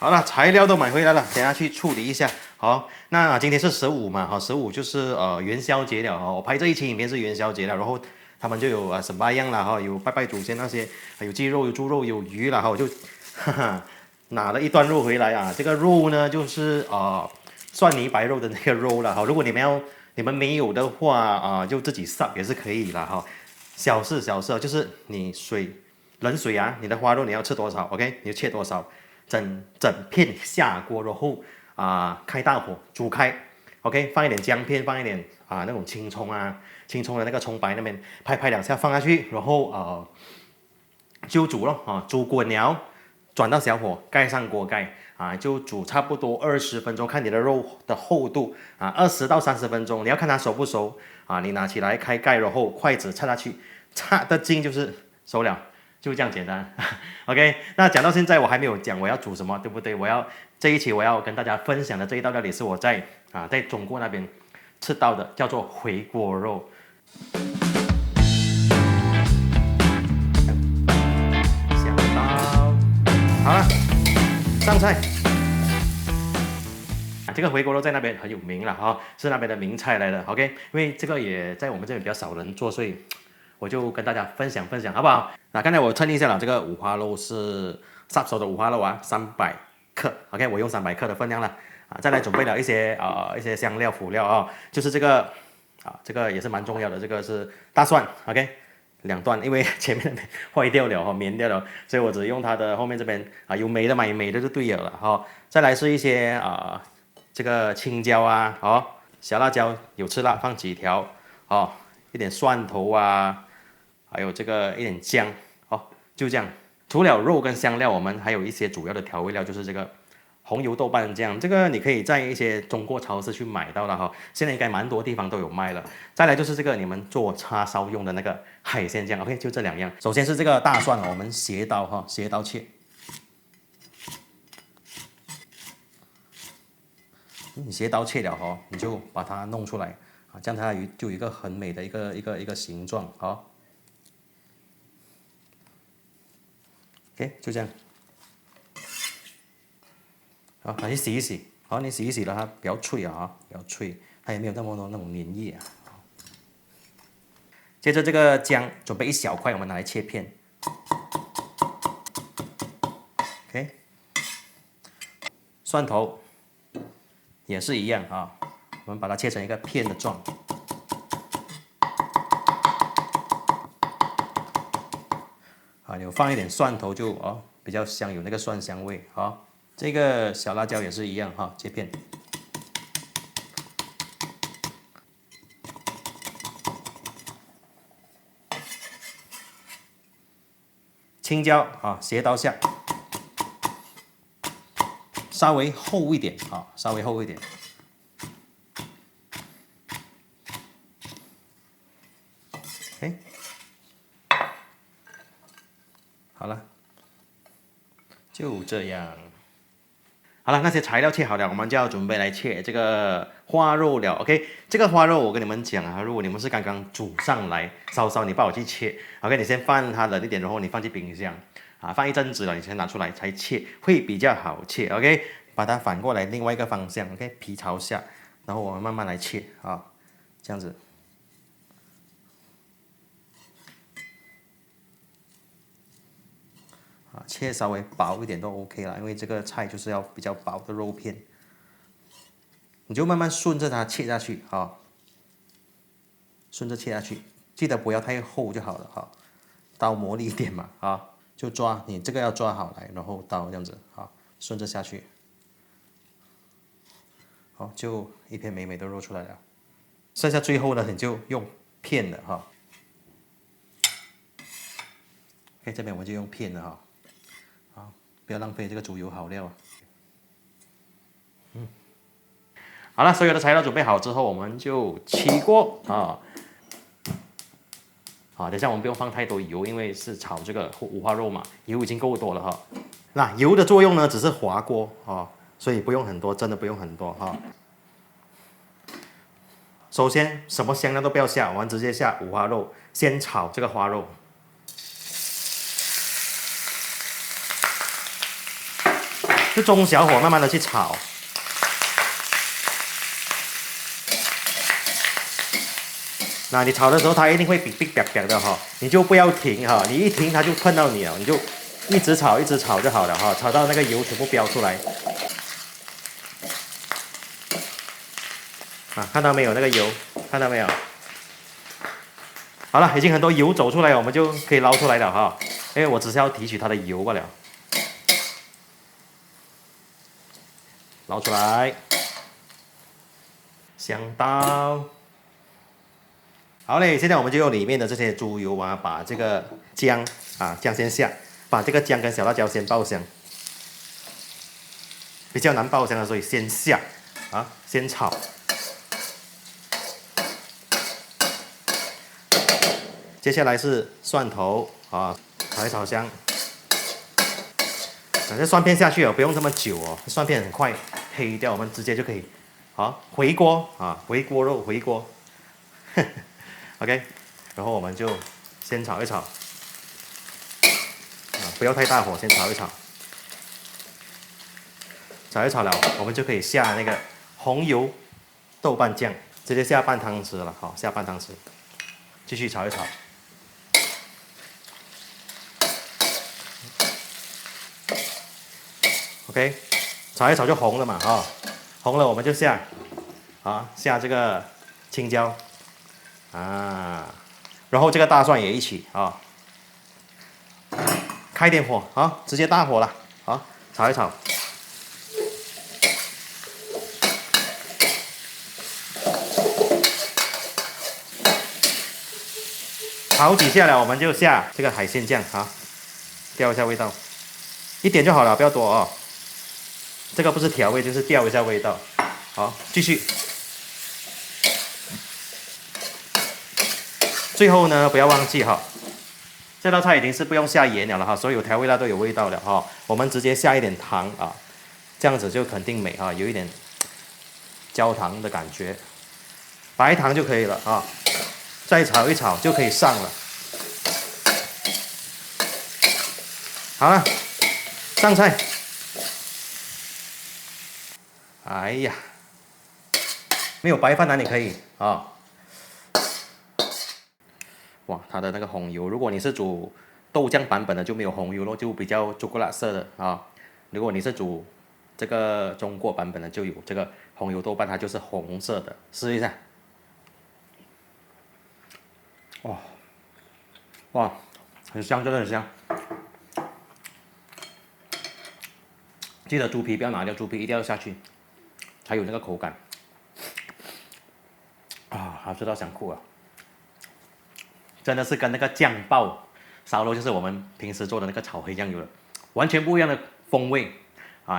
好了，材料都买回来了，等下去处理一下。好，那今天是15嘛，哈，15就是元宵节了哈。我拍这一期影片是元宵节了，然后他们就有什么样了哈，有拜拜祖先那些，有鸡肉、有猪肉、有鱼了哈，我就哈哈拿了一段肉回来啊。这个肉呢就是蒜泥白肉的那个肉了哈。如果你们没有的话就自己烧也是可以了哈。小事小事，就是你冷水啊，你的花肉你要吃多少 ？OK， 你就切多少。整片下锅，然后开大火煮开 ，OK， 放一点姜片，放一点那种青葱的那个葱白那边拍两下放下去，然后就煮咯煮滚了，转到小火，盖上锅盖就煮差不多20分钟，看你的肉的厚度20到30分钟，你要看它熟不熟你拿起来开盖，然后筷子插下去，插得进就是熟了。就这样简单，OK。那讲到现在我还没有讲我要煮什么，对不对？这一期我要跟大家分享的这一道料理是我在中国那边吃到的，叫做回锅肉。想到，好了，上菜。这个回锅肉在那边很有名了哈，是那边的名菜来的 ，OK。因为这个也在我们这边比较少人做，所以我就跟大家分享，好不好？那刚才我称一下了，这个五花肉是杀手的五花肉300克 ，OK， 我用300克的分量了再来准备了一些香料辅料就是这个这个也是蛮重要的，这个是大蒜 ，OK， 2段，因为前面坏掉了棉掉了，所以我只用它的后面这边有美的买美的就对了再来是一些这个青椒小辣椒有吃辣放几条一点蒜头还有这个一点姜就这样。除了肉跟香料，我们还有一些主要的调味料，就是这个红油豆瓣酱，这个你可以在一些中国超市去买到了现在应该蛮多地方都有卖了。再来就是这个你们做叉烧用的那个海鲜酱 ，OK， 就这2样。首先是这个大蒜我们斜刀切。你斜刀切了你就把它弄出来这样它就有一个很美的一个形状OK， 就这样。好，你洗一洗。好，你洗一洗了，它比较脆比较脆，它也没有那么多那种粘液接着这个姜准备1小块，我们拿来切片。OK， 蒜头也是一样我们把它切成一个片的状。有放一点蒜头就比较香，有那个蒜香味这个小辣椒也是一样切片。青椒斜刀下，稍微厚一点稍微厚一点。OK， 好了，就这样。好了，那些材料切好了，我们就要准备来切这个花肉了。OK， 这个花肉我跟你们讲如果你们是刚刚煮上来，稍稍你帮我去切。OK， 你先放它冷一点，然后你放进冰箱放一阵子了，你先拿出来才切，会比较好切。OK， 把它反过来另外一个方向 ，OK， 皮朝下，然后我们慢慢来切这样子。切稍微薄一点都 OK 啦，因为这个菜就是要比较薄的肉片，你就慢慢顺着它切下去顺着切下去，记得不要太厚就好了刀磨利一点嘛就抓你这个要抓好来，然后刀这样子顺着下去，就一片美美的肉出来了。剩下最后呢，你就用片的OK， 这边我们就用片的不要浪费这个猪油好料好了，所有的材料准备好之后，我们就起锅等一下我们不用放太多油，因为是炒这个五花肉嘛，油已经够多了那油的作用呢，只是滑锅所以不用很多，真的不用很多首先什么香料都不要下，我们直接下五花肉，先炒这个花肉。就中小火慢慢的去炒。那你炒的时候，它一定会哔哔哔哔的哈，你就不要停哈，你一停它就碰到你了，你就一直炒一直炒就好了哈，炒到那个油全部飙出来。啊，看到没有那个油？看到没有？好了，已经很多油走出来了，我们就可以捞出来了哈。因为我只是要提取它的油罢了。捞出来，香刀。好嘞，现在我们就用里面的这些猪油啊，把这个姜先下，把这个姜跟小辣椒先爆香。比较难爆香的，所以先下先炒。接下来是蒜头炒一炒香。这蒜片下去不用这么久哦，蒜片很快黑掉，我们直接就可以回锅回锅肉回锅。OK， 然后我们就先炒一炒不要太大火，先炒一炒。炒一炒了，我们就可以下那个红油豆瓣酱，直接下半汤匙了，下半汤匙，继续炒一炒。OK， 炒一炒就红了嘛红了我们就下这个青椒然后这个大蒜也一起开点火直接大火了炒一炒。炒几下了，我们就下这个海鲜酱调一下味道，一点就好了，不要多这个不是调味，就是调一下味道。好，继续。最后呢，不要忘记这道菜已经是不用下盐了所有调味料都有味道了我们直接下一点糖这样子就肯定美有一点焦糖的感觉，白糖就可以了再炒一炒就可以上了。好了，上菜。哎呀，没有白饭哪里可以哇，它的那个红油，如果你是煮豆浆版本的就没有红油咯，就比较朱古力色的如果你是煮这个中国版本的，就有这个红油豆瓣，它就是红色的。试一下。哇，很香，真的很香。记得猪皮不要拿掉，猪皮一定要下去，才有那个口感。好吃到想哭了。真的是跟那个酱爆烧肉，就是我们平时做的那个炒黑酱油的，完全不一样的风味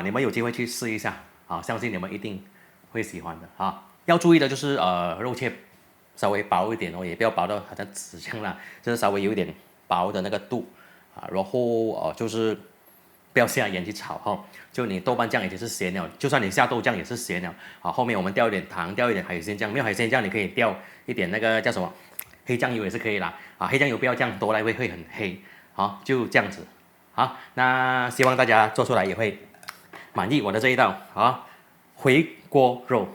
你们有机会去试一下相信你们一定会喜欢的要注意的就是肉切稍微薄一点也不要薄到好像纸这样啦，就是稍微有一点薄的那个度然后就是不要下盐去炒就你豆瓣酱已经是咸了，就算你下豆酱也是咸了后面我们调一点糖，调一点海鲜酱，没有海鲜酱你可以调一点那个叫什么黑酱油也是可以啦黑酱油不要这样多来会很黑就这样子那希望大家做出来也会满意我的这一道回锅肉。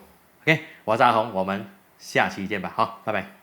OK， 我是阿红，我们下期见吧拜拜。